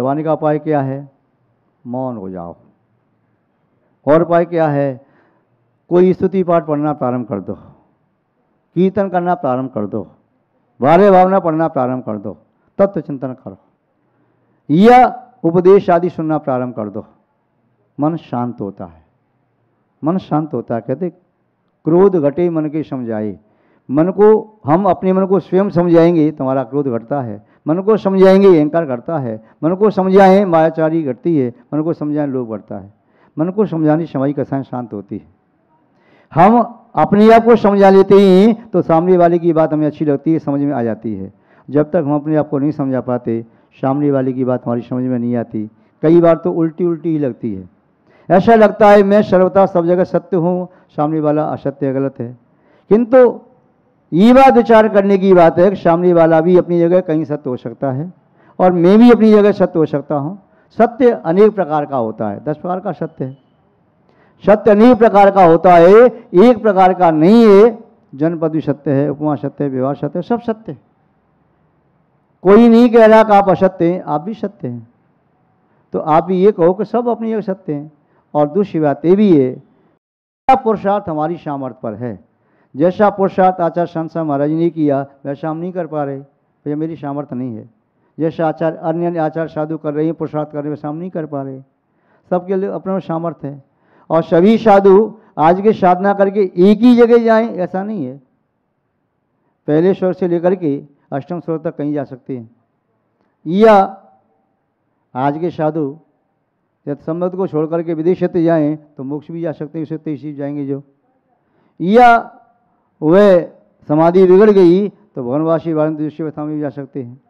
दबाने का उपाय क्या है? मौन हो जाओ। और उपाय क्या है? कोई स्तुति पाठ पढ़ना प्रारंभ कर दो, कीर्तन करना प्रारंभ कर दो, वारे भावना पढ़ना प्रारंभ कर दो, तत्व चिंतन करो या उपदेश आदि सुनना प्रारंभ कर दो। मन शांत होता है, मन शांत होता है। कहते क्रोध घटे मन के समझाए। मन को हम अपने मन को स्वयं समझाएंगे तुम्हारा क्रोध घटता है, मन को समझाएंगे अहंकार घटता है, मन को समझाएं मायाचारी घटती है, मन को समझाएं लोभ घटता है। मन को समझाने समय कथाएं शांत होती है। हम अपने आप को समझा लेते ही तो सामने वाले की बात हमें अच्छी लगती है, समझ में आ जाती है। जब तक हम अपने आप को नहीं समझा पाते, सामने वाले की बात हमारी समझ में नहीं आती। कई बार तो उल्टी उल्टी ही लगती है। ऐसा लगता है मैं सर्वथा सब जगह सत्य हूँ, सामने वाला असत्य गलत है। किंतु ये बात विचार करने की बात है कि सामने वाला भी अपनी जगह कहीं सत्य हो सकता है और मैं भी अपनी जगह सत्य हो सकता हूँ। सत्य अनेक प्रकार का होता है, 10 प्रकार का सत्य है। सत्य अनेक प्रकार का होता है, एक प्रकार का नहीं है। जनपद भी सत्य है, उपमा सत्य है, व्यवहार सत्य है, सब सत्य है। कोई नहीं कह रहा कि आप असत्य हैं, आप भी सत्य हैं। तो आप ये कहो कि सब अपनी जगह सत्य हैं। और दूसरी बात ये भी है, पुरुषार्थ हमारी सामर्थ्य पर है। जैसा पुरुषार्थ आचार्य शंकर महाराज ने किया वैसा हम नहीं कर पा रहे, भैया मेरी सामर्थ्य नहीं है। जैसा आचार्य अन्य आचार्य साधु कर रहे हैं, पुरुषार्थ कर रहे हैं, वैसा हम नहीं कर पा रहे। सबके लिए अपना सामर्थ्य है। और सभी साधु आज के साधना करके एक ही जगह जाएं ऐसा नहीं है। पहले स्वर से लेकर के अष्टम स्वर तक कहीं जा सकते हैं। या आज के साधु जब संबंध को छोड़ करके विदेश जाएं तो मोक्ष भी जा सकते हैं, उसे तेजी जाएंगे जो। या वह समाधि बिगड़ गई तो भवनवासी वारण दृश्य अवस्था में भी जा सकते हैं।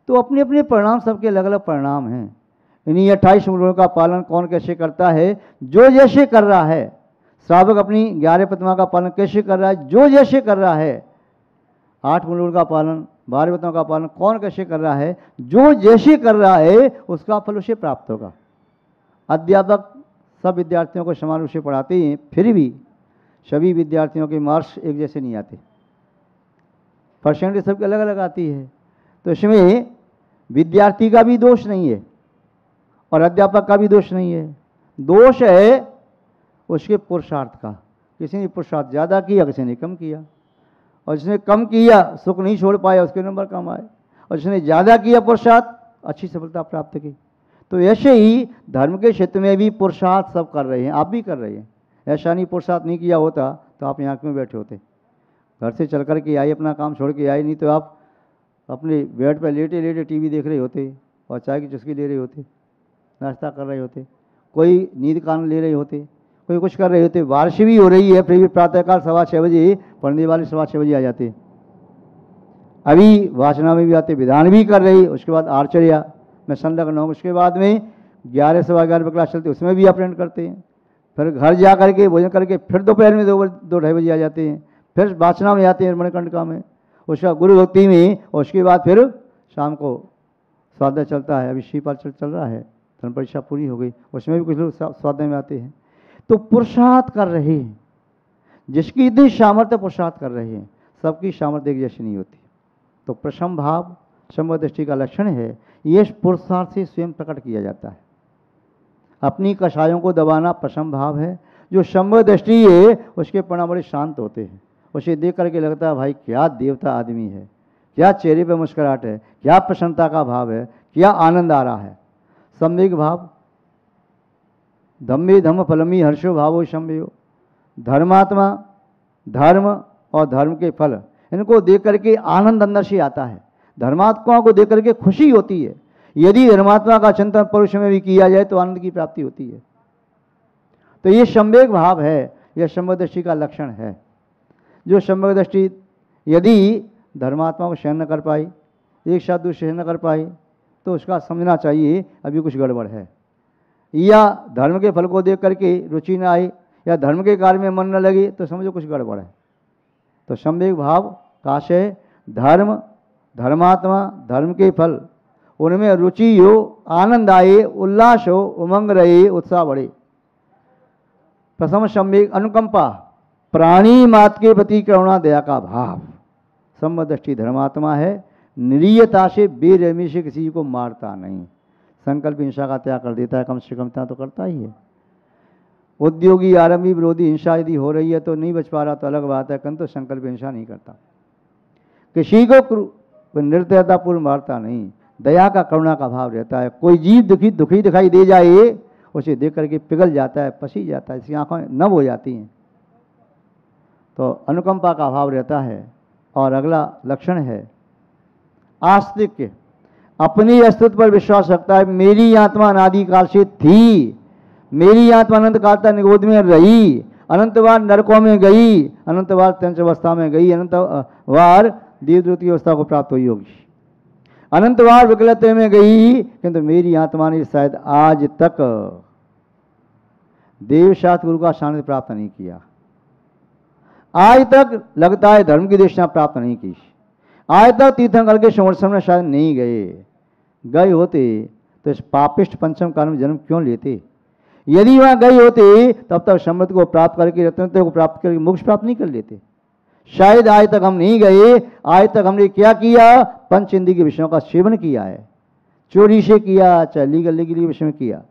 तो अपने अपने परिणाम, सबके अलग अलग परिणाम हैं। इन्हीं 28 मूलों का पालन कौन कैसे करता है? जो जैसे कर रहा है। श्रावक अपनी 11 प्रतिमा का पालन कैसे कर रहा है? जो जैसे कर रहा है। 8 मूलों का पालन, 12 प्रतिमा का पालन कौन कैसे कर रहा है? जो जैसे कर रहा है उसका फल उसे प्राप्त होगा। अध्यापक सब विद्यार्थियों को समान रूप से पढ़ाते हैं, फिर भी सभी विद्यार्थियों के मार्क्स एक जैसे नहीं आते, परसेंटेज सबकी अलग अलग आती है। तो इसमें विद्यार्थी का भी दोष नहीं है और अध्यापक का भी दोष नहीं है। दोष है उसके पुरुषार्थ का। किसी ने पुरुषार्थ ज़्यादा किया, किसी ने कम किया। और जिसने कम किया सुख नहीं छोड़ पाया, उसके नंबर कम आए। और जिसने ज़्यादा किया पुरुषार्थ, अच्छी सफलता प्राप्त की। तो ऐसे ही धर्म के क्षेत्र में भी पुरुषार्थ सब कर रहे हैं, आप भी कर रहे हैं। ऐसा नहीं पुरुषार्थ नहीं किया होता तो आप यहाँ क्यों बैठे होते? घर से चल कर के आए, अपना काम छोड़ के आए, नहीं तो आप अपने बेड पर लेटे लेटे टीवी देख रहे होते और चाय की चुस्की ले रहे होते, नाश्ता कर रहे होते, कोई नींद कान ले रहे होते, कोई कुछ कर रहे होते। बारिश भी हो रही है फिर भी प्रातःकाल 6:15 बजे पढ़ने वाले 6:15 बजे आ जाते। अभी वाचना में भी आते, विधान भी कर रही, उसके बाद आर्चर्या में संलग्न हूँ, उसके बाद में 11 सवा 11 क्लास चलती, उसमें भी अटेंड करते हैं। फिर घर जा करके भोजन करके फिर दोपहर में 2-2:30 बजे आ जाते हैं। फिर वाचना में आते हैं मणिकर्णिका में, उसका गुरु भक्ति में, और उसके बाद फिर शाम को स्वाध्याय चलता है। अभी श्रीपाल चल रहा है, धर्म परीक्षा पूरी हो गई, उसमें भी कुछ लोग स्वाध्याय में आते हैं। तो पुरुषार्थ कर रहे हैं, जिसकी इतनी सामर्थ्य पुरुषार्थ कर रहे हैं। सबकी सामर्थ्य एक जैसी नहीं होती। तो प्रशम भाव समदृष्टि का लक्षण है, ये पुरुषार्थ से स्वयं प्रकट किया जाता है। अपनी कषायों को दबाना प्रशम भाव है। जो समदृष्टि है उसके परिणाम बड़े शांत होते हैं। उसे देख करके लगता है भाई क्या देवता आदमी है, क्या चेहरे पर मुस्कुराहट है, क्या प्रसन्नता का भाव है, क्या आनंद आ रहा है। सम्यक भाव धम्मे धम्म फलमी हर्षो भावो सम्यो। धर्मात्मा, धर्म और धर्म के फल, इनको देख करके आनंद अंदर से आता है। धर्मात्मा को देख करके खुशी होती है। यदि धर्मात्मा का चिंतन परुष में भी किया जाए तो आनंद की प्राप्ति होती है। तो ये सम्यक भाव है, यह समदृष्टि का लक्षण है। जो समदृष्टि यदि धर्मात्मा को सहन न कर पाई, एक साथ दूसरे सहन न कर पाई, तो उसका समझना चाहिए अभी कुछ गड़बड़ है। या धर्म के फल को देख करके रुचि न आई या धर्म के कार्य में मन न लगे तो समझो कुछ गड़बड़ है। तो सम्यक भाव काशय धर्म, धर्मात्मा, धर्म के फल, उनमें रुचि हो, आनंद आए, उल्लास हो, उमंग रहे, उत्साह बढ़े। प्रथम सम्यक अनुकंपा, प्राणी मात्र के प्रति करुणा दया का भाव। समदृष्टि धर्मात्मा है, निरीयता से बेरहमी से किसी को मारता नहीं, संकल्प हिंसा का त्याग कर देता है, कम से कम इतना तो करता ही है। उद्योगी आरंभी विरोधी हिंसा यदि हो रही है तो नहीं बच पा रहा तो अलग बात है, किंतु संकल्प हिंसा नहीं करता। किसी को निर्दयतापूर्ण मारता नहीं, दया का करुणा का भाव रहता है। कोई जीव दुखी दिखाई दे जाए, उसे देख करके पिघल जाता है, पसी जाता है, इसकी आंखें नम हो जाती हैं। तो अनुकंपा का भाव रहता है। और अगला लक्षण है आस्तिक, अपनी अस्तित्व पर विश्वास रखता है। मेरी आत्मा अनादि काल से थी, मेरी आत्मा अनंत काल तक निगोद में रही, अनंत बार नरकों में गई, अनंत बार तंच अवस्था में गई, अनंत बार देवदूत अवस्था को प्राप्त हुई होगी, अनंत बार विकलते में गई, किंतु मेरी आत्मा ने शायद आज तक देवशास्त्र गुरु का सानिध्य प्राप्त नहीं किया, आज तक लगता है धर्म की दीक्षा प्राप्त नहीं की, आज तक तीर्थंकर के संवर्षण में शायद नहीं गए होते तो इस पापिष्ट पंचम काल में जन्म क्यों लेते। यदि वहां गए होते तब तक समृद्धि को प्राप्त करके, रत्नत्व को प्राप्त करके मोक्ष प्राप्त नहीं कर लेते। शायद आज तक हम नहीं गए, आज तक हमने क्या किया, पंच इंद्रिय के विषयों का सेवन किया है, चोरी से किया, चाहे लीगल विषय में किया,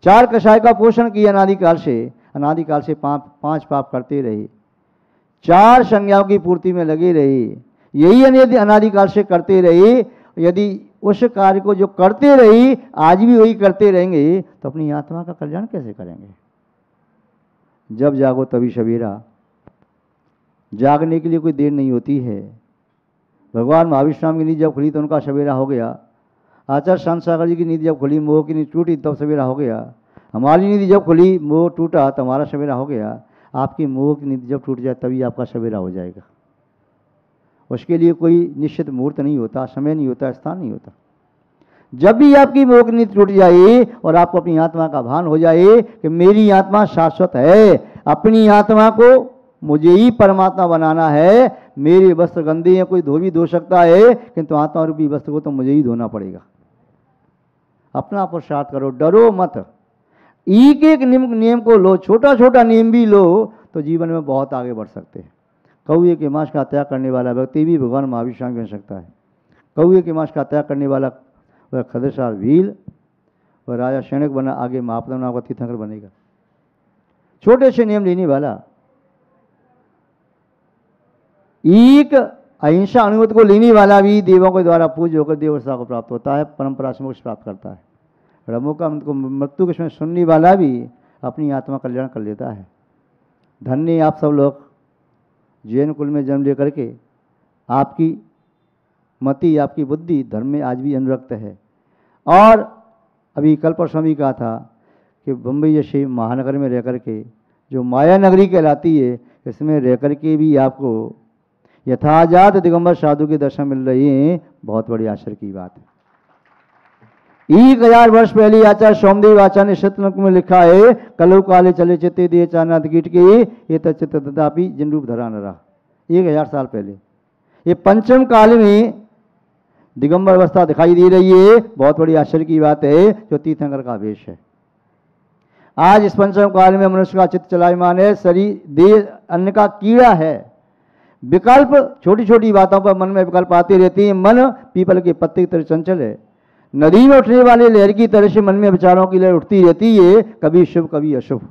चार कषाय का पोषण किया अनादिकाल से पांच पाप करते रहे, चार संज्ञाओं की पूर्ति में लगे रहे, यही यदि अनादिकाल से करते रहे, यदि उस कार्य को जो करते रहे आज भी वही करते रहेंगे तो अपनी आत्मा का कल्याण कैसे करेंगे। जब जागो तभी सवेरा, जागने के लिए कोई देर नहीं होती है। भगवान महावीर स्वामी की नींद जब खुली तो उनका सवेरा हो गया, आचार्य शांत सागर जी की नींद जब खुली, मोह की नींद टूटी तब सवेरा हो गया, हमारी नींद जब खुली मोह टूटा तो हमारा सवेरा हो गया। आपकी मोह की नींद जब टूट जाए तभी आपका सवेरा हो जाएगा। उसके लिए कोई निश्चित मुहूर्त नहीं होता, समय नहीं होता, स्थान नहीं होता। जब भी आपकी मोह की नींद टूट जाए और आपको अपनी आत्मा का भान हो जाए कि मेरी आत्मा शाश्वत है, अपनी आत्मा को मुझे ही परमात्मा बनाना है, मेरे वस्त्र गंदे हैं, कोई धो भी धो सकता है, किंतु आत्मा रूपी वस्त्र को तो मुझे ही धोना पड़ेगा। अपना पुरुषार्थ करो, डरो मत, एक एक नियम को लो, छोटा छोटा नियम भी लो तो जीवन में बहुत आगे बढ़ सकते हैं। कौए के मांस का त्याग करने वाला व्यक्ति भी भगवान महावीर स्वामी बन सकता है। कौए के मांस का त्याग करने वाला वह खदेशार भील, वह राजा सैनिक बना, आगे महापदम नाम का तीर्थंकर बनेगा। छोटे से नियम लेने वाला, एक अहिंसा अनुमति को लेने वाला भी देवों के द्वारा पूज्य होकर देवस्था को प्राप्त होता है, परंपरा से मोक्ष प्राप्त करता है। रमो का को मृत्यु के समय सुनने वाला भी अपनी आत्मा कल्याण कर लेता है। धन्य आप सब लोग जैन कुल में जन्म लेकर के आपकी मति, आपकी बुद्धि धर्म में आज भी अनुरक्त है। और अभी कल परसों भी कहा था कि बम्बई जैसे महानगर में रह कर के जो माया नगरी कहलाती है, इसमें रह कर के भी आपको यथाजात दिगंबर साधु के दर्शन मिल रहे हैं, बहुत बड़ी आश्चर्य की बात है। 1000 वर्ष पहले आचार्य सोमदेव आचार्य ने शतनक में लिखा है, कलु काले चले चित्ते दिए चानाथ कीट के ये तचित तथापि जिन रूप धरा न रहा। 1000 साल पहले ये पंचम काल में दिगंबर अवस्था दिखाई दे रही है, बहुत बड़ी आश्चर्य की बात है, जो तीर्थंकर का वेश है। आज इस पंचम काल में मनुष्य का चित्त चलायमान है, शरीर देह अन्न का कीड़ा है, विकल्प छोटी छोटी बातों पर मन में विकल्प आते रहते हैं। मन पीपल के पत्ते की तरह चंचल है, नदी में उठने वाले लहर की तरह से मन में विचारों की लहर उठती रहती है, कभी शुभ कभी अशुभ।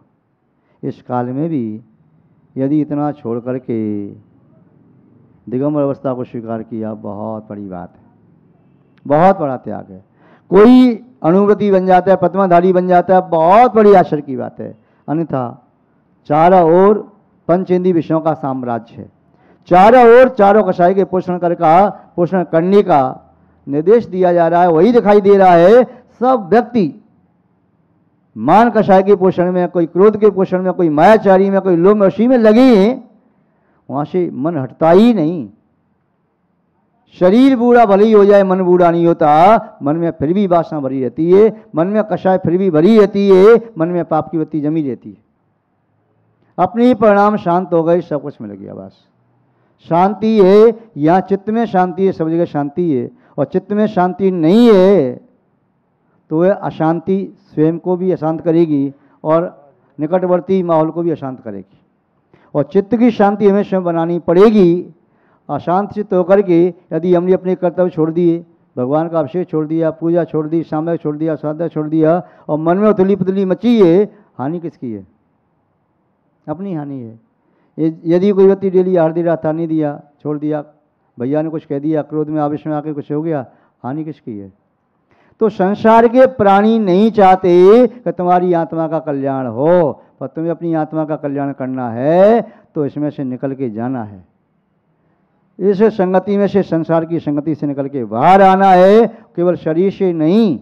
इस काल में भी यदि इतना छोड़ करके दिगंबर अवस्था को स्वीकार किया, बहुत बड़ी बात है, बहुत बड़ा त्याग है। कोई अनुव्रति बन जाता है, प्रतिमाधारी बन जाता है, बहुत बड़ी आश्चर्य की बात है। अन्यथा चारों ओर पंचेंद्रिय विषयों का साम्राज्य है, चारों ओर चारों कषाय के पोषण करने का निर्देश दिया जा रहा है, वही दिखाई दे रहा है। सब व्यक्ति मान कषाय के पोषण में, कोई क्रोध के पोषण में, कोई मायाचारी में, कोई लोभ वशी में लगे हैं, वहां से मन हटता ही नहीं। शरीर बूढ़ा भले ही हो जाए, मन बूढ़ा नहीं होता। मन में फिर भी वासना भरी रहती है, मन में कषाय फिर भी भरी रहती है, मन में पाप की बत्ती जमी रहती है। अपने परिणाम शांत हो गए, सब कुछ मिल गया, बस शांति है। यहाँ चित्त में शांति है, सब जगह शांति है। और चित्त में शांति नहीं है तो वह अशांति स्वयं को भी अशांत करेगी और निकटवर्ती माहौल को भी अशांत करेगी। और चित्त की शांति हमें स्वयं बनानी पड़ेगी। अशांत चित्त होकर के यदि हमने अपने कर्तव्य छोड़ दिए, भगवान का अभिषेक छोड़ दिया, पूजा छोड़ दी, सामयिक छोड़ दिया, साध्या छोड़ दिया, और मन में उथली पुथली मची है, हानि किसकी है? अपनी हानि है। यदि कोई व्यक्ति डेली आहार दे रहा था, नहीं दिया, छोड़ दिया, भैया ने कुछ कह दिया, क्रोध में आवेश में आके कुछ हो गया, हानि किसकी है? तो संसार के प्राणी नहीं चाहते कि तुम्हारी आत्मा का कल्याण हो, पर तुम्हें अपनी आत्मा का कल्याण करना है तो इसमें से निकल के जाना है। इस संगति में से, संसार की संगति से निकल के बाहर आना है। केवल शरीर से नहीं,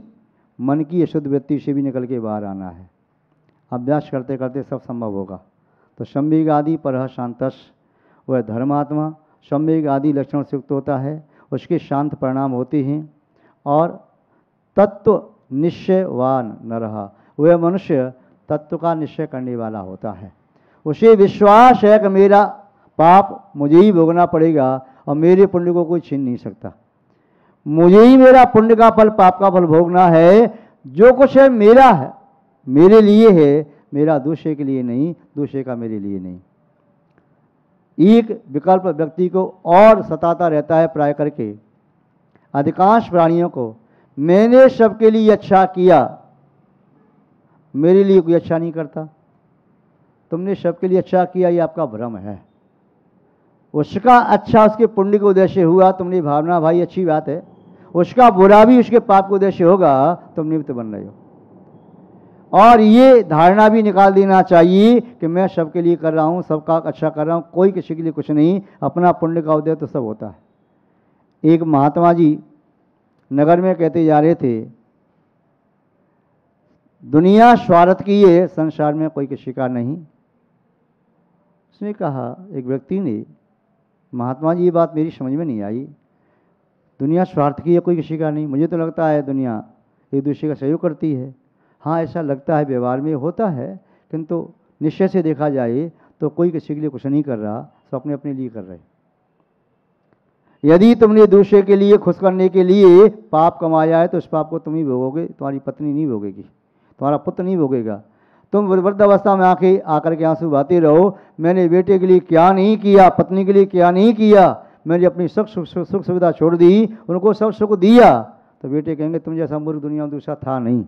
मन की अशुद्ध वृत्ति से भी निकल के बाहर आना है। अभ्यास करते करते सब संभव होगा। तो संवेग आदि परः शांतस, वह धर्मात्मा संवेग आदि लक्षण से युक्त होता है, उसके शांत परिणाम होते हैं। और तत्व निश्चयवान न रहा, वह मनुष्य तत्व का निश्चय करने वाला होता है। उसे विश्वास है कि मेरा पाप मुझे ही भोगना पड़ेगा और मेरे पुण्य को कोई छीन नहीं सकता। मुझे ही मेरा पुण्य का फल, पाप का फल भोगना है। जो कुछ है मेरा है, मेरे लिए है, मेरा दूसरे के लिए नहीं, दूसरे का मेरे लिए नहीं। एक विकल्प व्यक्ति को और सताता रहता है प्राय करके, अधिकांश प्राणियों को। मैंने सबके लिए अच्छा किया, मेरे लिए कोई अच्छा नहीं करता। तुमने सबके लिए अच्छा किया, ये आपका भ्रम है। उसका अच्छा उसके पुण्य के उद्देश्य हुआ, तुमने भावना भाई अच्छी बात है। उसका बुरा भी उसके पाप के उद्देश्य होगा, तुम निमित्त बन रहे हो। और ये धारणा भी निकाल देना चाहिए कि मैं सबके लिए कर रहा हूँ, सबका अच्छा कर रहा हूँ, कोई किसी के लिए कुछ नहीं, अपना पुण्य का उद्देश्य तो सब होता है। एक महात्मा जी नगर में कहते जा रहे थे, दुनिया स्वार्थ की है, संसार में कोई किसी का नहीं। उसने कहा, एक व्यक्ति ने, महात्मा जी ये बात मेरी समझ में नहीं आई, दुनिया स्वार्थ की है, कोई किसी का नहीं। मुझे तो लगता है दुनिया एक दूसरे का सहयोग करती है। हाँ, ऐसा लगता है, व्यवहार में होता है, किंतु निश्चय से देखा जाए तो कोई किसी के लिए कुछ नहीं कर रहा, सब अपने अपने लिए कर रहे। यदि तुमने दूसरे के लिए, खुश करने के लिए पाप कमाया है तो उस पाप को तुम ही भोगोगे, तुम्हारी पत्नी नहीं भोगेगी, तुम्हारा पुत्र नहीं भोगेगा। तुम वृद्धावस्था में आकर के आंसू बहाते रहो, मैंने बेटे के लिए क्या नहीं किया, पत्नी के लिए क्या नहीं किया, मैंने अपनी सुख सुविधा छोड़ दी, उनको सब सुख दिया। तो बेटे कहेंगे, तुम जैसा मूर्ख दुनिया में दूसरा था नहीं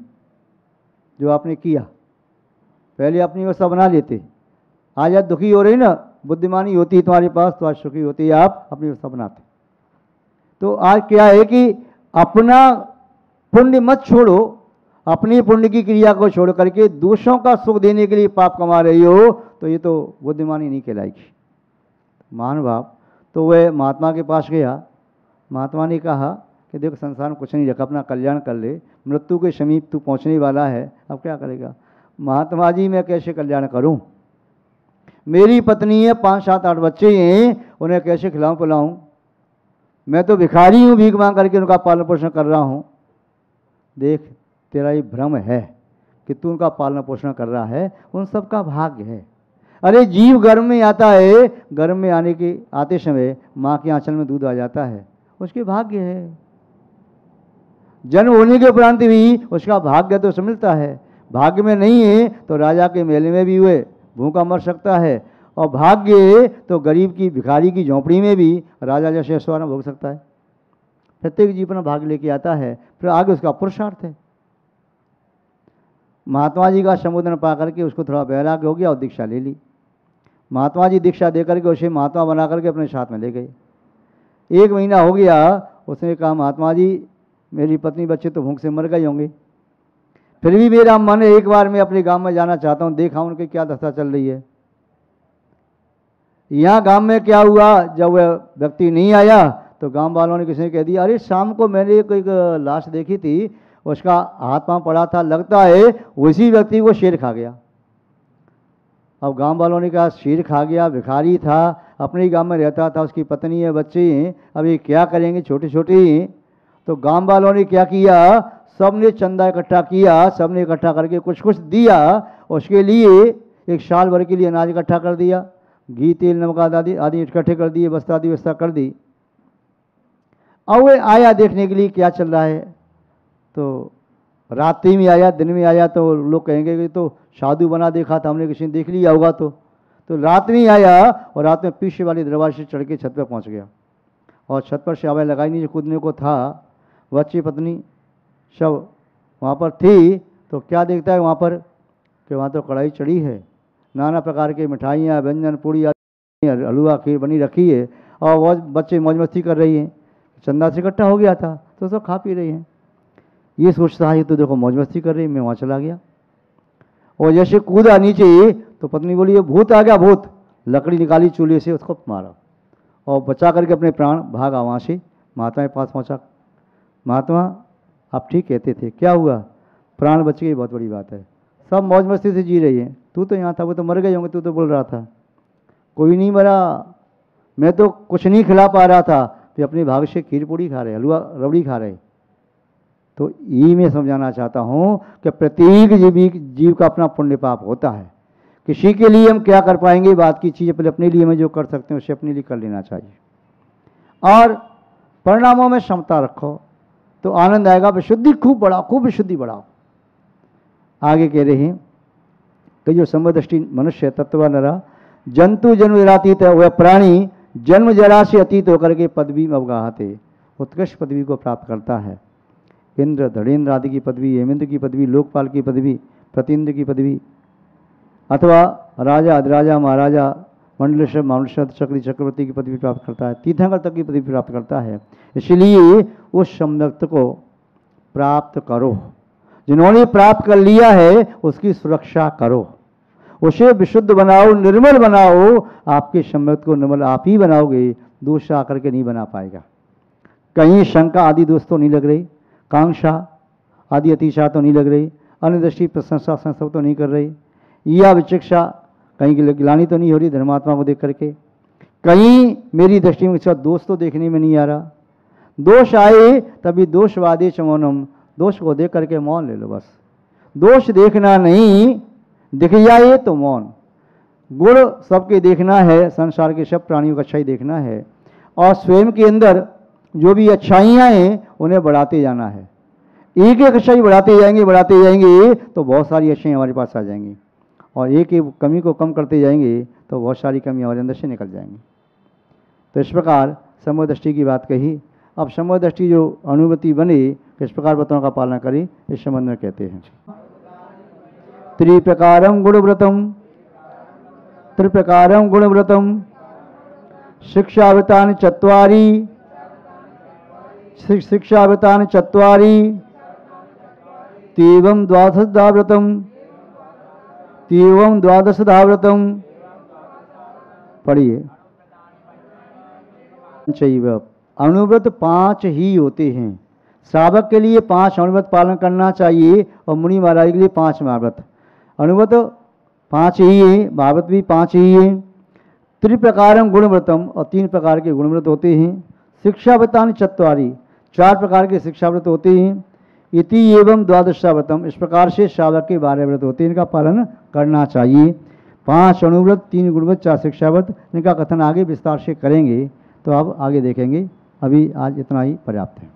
जो आपने किया। पहले अपनी व्यवस्था बना लेते, आज आप दुखी हो रही ना, बुद्धिमानी होती है तुम्हारे पास तो आज सुखी होती है, आप अपनी व्यवस्था बनाते। तो आज क्या है कि अपना पुण्य मत छोड़ो, अपनी पुण्य की क्रिया को छोड़ करके दूसरों का सुख देने के लिए पाप कमा रही हो, तो ये तो बुद्धिमानी नहीं कहलाएगी। महानुभाव, तो वह महात्मा के पास गया। महात्मा ने कहा कि देखो, संसार में कुछ नहीं रखा, अपना कल्याण कर ले, मृत्यु के समीप तू पहुंचने वाला है, अब क्या करेगा? महात्मा जी, मैं कैसे कल्याण करूं? मेरी पत्नी है, 5, 7, 8 बच्चे हैं, उन्हें कैसे खिलाऊं पिलाऊं? मैं तो भिखारी हूं, भीख मांग करके उनका पालन पोषण कर रहा हूं। देख, तेरा ये भ्रम है कि तू उनका पालन पोषण कर रहा है, उन सबका भाग्य है। अरे जीव गर्भ में आता है, गर्भ में आते समय माँ के आंचल में दूध आ जाता है, उसके भाग्य है। जन्म होने के उपरांत भी उसका भाग्य तो उसे मिलता है। भाग्य में नहीं है तो राजा के मेले में भी हुए भूखा मर सकता है, और भाग्य तो गरीब की, भिखारी की झोंपड़ी में भी राजा जैसे ऐश्वर्य भोग सकता है। प्रत्येक जीव अपना भाग्य लेके आता है, फिर आगे उसका पुरुषार्थ है। महात्मा जी का संबोधन पा करके उसको थोड़ा वैराग्य हो गया और दीक्षा ले ली। महात्मा जी दीक्षा दे करके उसे महात्मा बना करके अपने साथ में ले गए। 1 महीना हो गया, उसने कहा, महात्मा जी मेरी पत्नी बच्चे तो भूख से मर गए होंगे, फिर भी मेरा मन है एक बार मैं अपने गांव में जाना चाहता हूं, देखा उनकी क्या दशा चल रही है। यहाँ गांव में क्या हुआ, जब वह व्यक्ति नहीं आया तो गांव वालों ने किसी ने कह दिया, अरे शाम को मैंने कोई लाश देखी थी, उसका हाथ पांव पड़ा था, लगता है उसी व्यक्ति को शेर खा गया। अब गांव वालों ने कहा, शेर खा गया, भिखारी था, अपने ही गांव में रहता था, उसकी पत्नी है, बच्चे हैं, अब ये क्या करेंगे, छोटे छोटे ही। तो गांव वालों ने क्या किया, सबने चंदा इकट्ठा किया, सबने इकट्ठा करके कुछ कुछ दिया, उसके लिए 1 साल भर के लिए अनाज इकट्ठा कर दिया, घी तेल नमक आदि इकट्ठे कर दिए, वस्त्र आदि व्यवस्था कर दी। अब वो आया देखने के लिए क्या चल रहा है। तो रात्रि में आया, दिन में आया तो लोग कहेंगे कि तो साधु बना देखा था हमने, किसी ने देख लिया होगा। तो रात में आया और रात में पीछे वाले दरवाजे से चढ़ के छत पर पहुँच गया, और छत पर से आवाज़ लगाई नहीं, जो कूदने को था। बच्ची पत्नी सब वहाँ पर थी, तो क्या देखता है वहाँ पर कि वहाँ तो कढ़ाई चढ़ी है, नाना प्रकार की मिठाइयाँ, व्यंजन, पूड़ी आदि, हलवा, खीर बनी रखी है, और वो बच्चे मौज मस्ती कर रही हैं। चंदा से इकट्ठा हो गया था तो सब खा पी रही हैं। ये सोचता है तो देखो मौज मस्ती कर रही, मैं वहाँ चला गया, और जैसे कूदा नीचे तो पत्नी बोली ये भूत आ गया, भूत। लकड़ी निकाली चूल्हे से, उसको मारा और बचा करके अपने प्राण भागा वहाँ से। महात्मा के पास पहुँचा, महात्मा आप ठीक कहते थे, क्या हुआ? प्राण बच गई, बहुत बड़ी बात है, सब मौज मस्ती से जी रही है, तू तो यहाँ था, वो तो मर गए होंगे, तू तो बोल रहा था। कोई नहीं मरा, मैं तो कुछ नहीं खिला पा रहा था, तो अपने भाग से खीर पूड़ी खा रहे, हलवा रबड़ी खा रहे। तो ये मैं समझाना चाहता हूँ कि प्रत्येक जीव का अपना पुण्य पाप होता है। किसी के लिए हम क्या कर पाएंगे बात की चीज़, पहले अपने लिए हम जो कर सकते हैं उसे अपने लिए कर लेना चाहिए, और परिणामों में क्षमता रखो तो आनंद आएगा। विशुद्धि खूब बढ़ाओ, खूब विशुद्धि बढ़ाओ। आगे कह रहे हैं कि जो समदृष्टि मनुष्य तत्व नरा जंतु जन्म जरातीत है, वह प्राणी जन्म जरा से अतीत होकर के पदवी में अवगाहते, उत्कृष्ट पदवी को प्राप्त करता है। इंद्र, धड़ेन्द्र आदि की पदवी, हेमेंद्र की पदवी, लोकपाल की पदवी, प्रतिन्द्र की पदवी, अथवा राजा, अधिराजा, महाराजा, मंडलेश्वर, मामलेश्वर, चक्रवर्ती की पदवी प्राप्त करता है, तीर्थंकर तक की पदवी प्राप्त करता है। इसलिए उस सम्यक्त को प्राप्त करो, जिन्होंने प्राप्त कर लिया है उसकी सुरक्षा करो, उसे विशुद्ध बनाओ, निर्मल बनाओ। आपके सम्यक्त को निर्मल आप ही बनाओगे, दूसरा आकर के नहीं बना पाएगा। कहीं शंका आदि दोष तो नहीं लग रही, कांक्षा आदि अतिशा तो नहीं लग रही, अन्य दृष्टि प्रशंसा संस्था तो नहीं कर रही, या विचिक्षा कहीं की गिलानी तो नहीं हो रही धर्मात्मा को देख करके, कहीं मेरी दृष्टि में इसका दोष तो देखने में नहीं आ रहा। दोष आए तभी दोषवादे च मौनम, दोष को देख करके मौन ले लो बस। दोष देखना नहीं, दिख जाए तो मौन। गुण सबके देखना है, संसार के सब प्राणियों का अच्छाई देखना है, और स्वयं के अंदर जो भी अच्छाइयाँ हैं उन्हें बढ़ाते जाना है। एक एक अच्छाई बढ़ाते जाएंगे तो बहुत सारी अच्छाई हमारे पास आ जाएंगी, और एक एक कमी को कम करते जाएंगे तो बहुत सारी कमी हमारे अंदर से निकल जाएंगी। तो इस प्रकार समदृष्टि की बात कही। अब समदृष्टि जो अनुभूति बने किस प्रकार व्रतों का पालन करें, इस संबंध में कहते हैं त्रिप्रकारम गुणव्रतम शिक्षावृतानि चत्वारि तीवं द्वादशदाव्रतम। पढ़िए। अनुव्रत 5 ही होते हैं। श्रावक के लिए 5 अनुव्रत पालन करना चाहिए, और मुनि महाराज के लिए 5 महाव्रत। अनुव्रत 5 ही है, महाव्रत भी 5 ही है। त्रिप्रकारम गुणव्रतम, और 3 प्रकार के गुणव्रत होते हैं। शिक्षाव्रतानि चत्वारि, 4 प्रकार के शिक्षाव्रत होते हैं। इति एवं द्वादशाव्रतम, इस प्रकार से श्रावक के 12 व्रत होते हैं, इनका पालन करना चाहिए। 5 अनुव्रत, 3 गुणव्रत, 4 शिक्षाव्रत, इनका कथन आगे विस्तार से करेंगे, तो अब आगे देखेंगे। अभी आज इतना ही पर्याप्त है।